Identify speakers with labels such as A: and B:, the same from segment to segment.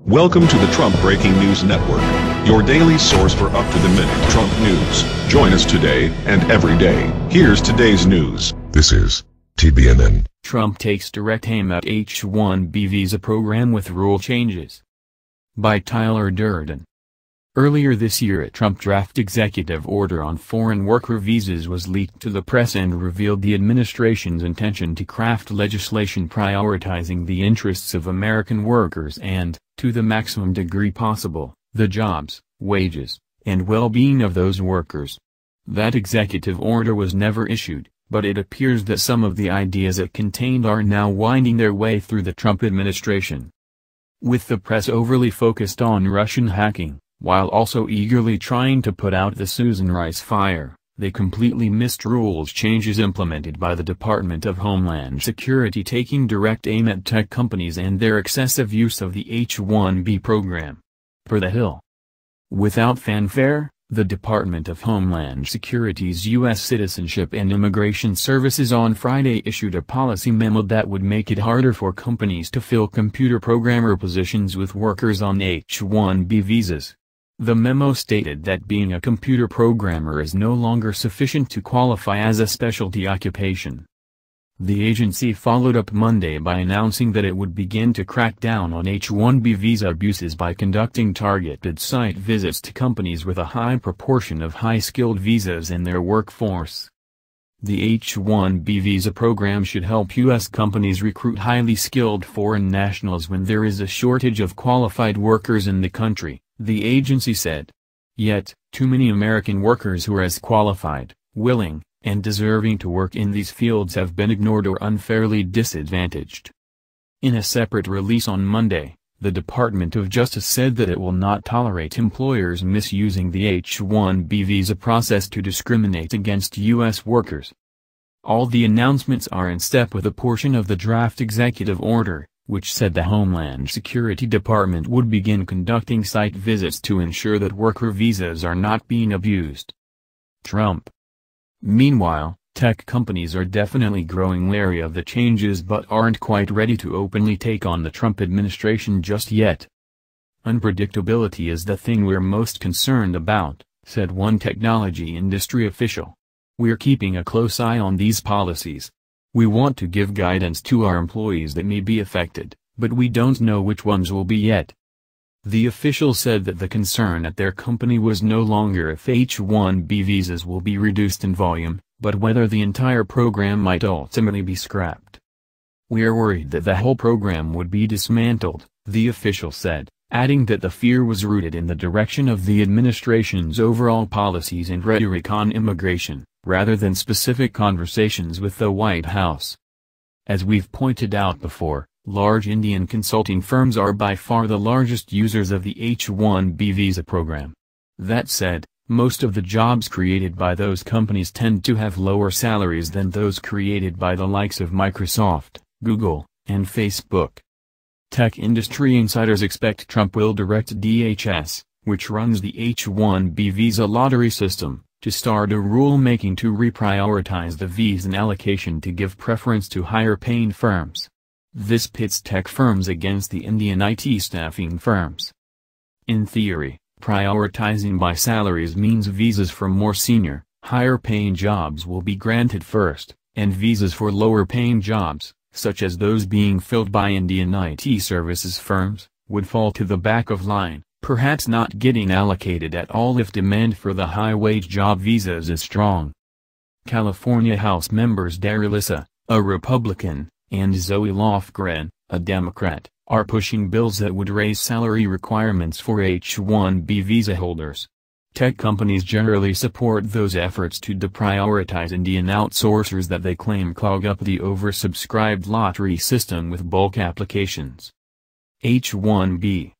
A: Welcome to the Trump Breaking News Network, your daily source for up-to-the-minute Trump news. Join us today and every day. Here's today's news.
B: This is TBNN.
C: Trump takes direct aim at H-1B visa program with rule changes. By Tyler Durden. Earlier this year, a Trump draft executive order on foreign worker visas was leaked to the press and revealed the administration's intention to craft legislation prioritizing the interests of American workers and, to the maximum degree possible, the jobs, wages, and well-being of those workers. That executive order was never issued, but it appears that some of the ideas it contained are now winding their way through the Trump administration. With the press overly focused on Russian hacking, while also eagerly trying to put out the Susan Rice fire, they completely missed rules changes implemented by the Department of Homeland Security taking direct aim at tech companies and their excessive use of the H-1B program. Per The Hill. Without fanfare, the Department of Homeland Security's U.S. Citizenship and Immigration Services on Friday issued a policy memo that would make it harder for companies to fill computer programmer positions with workers on H-1B visas. The memo stated that being a computer programmer is no longer sufficient to qualify as a specialty occupation. The agency followed up Monday by announcing that it would begin to crack down on H-1B visa abuses by conducting targeted site visits to companies with a high proportion of high-skilled visas in their workforce. The H-1B visa program should help U.S. companies recruit highly skilled foreign nationals when there is a shortage of qualified workers in the country, the agency said. Yet, too many American workers who are as qualified, willing, and deserving to work in these fields have been ignored or unfairly disadvantaged. In a separate release on Monday, the Department of Justice said that it will not tolerate employers misusing the H-1B visa process to discriminate against U.S. workers. All the announcements are in step with a portion of the draft executive order, which said the Homeland Security Department would begin conducting site visits to ensure that worker visas are not being abused. Trump. Meanwhile, tech companies are definitely growing wary of the changes but aren't quite ready to openly take on the Trump administration just yet. Unpredictability is the thing we're most concerned about, said one technology industry official. We're keeping a close eye on these policies. We want to give guidance to our employees that may be affected, but we don't know which ones will be yet. The official said that the concern at their company was no longer if H-1B visas will be reduced in volume, but whether the entire program might ultimately be scrapped. We're worried that the whole program would be dismantled, the official said, adding that the fear was rooted in the direction of the administration's overall policies and rhetoric on immigration, rather than specific conversations with the White House. As we've pointed out before, large Indian consulting firms are by far the largest users of the H-1B visa program. That said, most of the jobs created by those companies tend to have lower salaries than those created by the likes of Microsoft, Google, and Facebook. Tech industry insiders expect Trump will direct DHS, which runs the H-1B visa lottery system, to start a rulemaking to reprioritize the visa allocation to give preference to higher-paying firms. This pits tech firms against the Indian IT staffing firms. In theory, prioritizing by salaries means visas for more senior, higher-paying jobs will be granted first, and visas for lower-paying jobs, such as those being filled by Indian IT services firms, would fall to the back of line, perhaps not getting allocated at all if demand for the high-wage job visas is strong. California House members Darrell Issa, a Republican, and Zoe Lofgren, a Democrat, are pushing bills that would raise salary requirements for H-1B visa holders. Tech companies generally support those efforts to deprioritize Indian outsourcers that they claim clog up the oversubscribed lottery system with bulk applications. H-1B.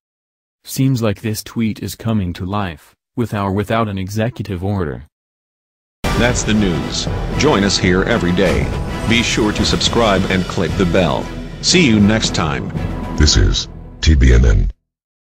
C: Seems like this tweet is coming to life, with or without an executive order.
A: That's the news. Join us here every day. Be sure to subscribe and click the bell. See you next time.
B: This is TBNN.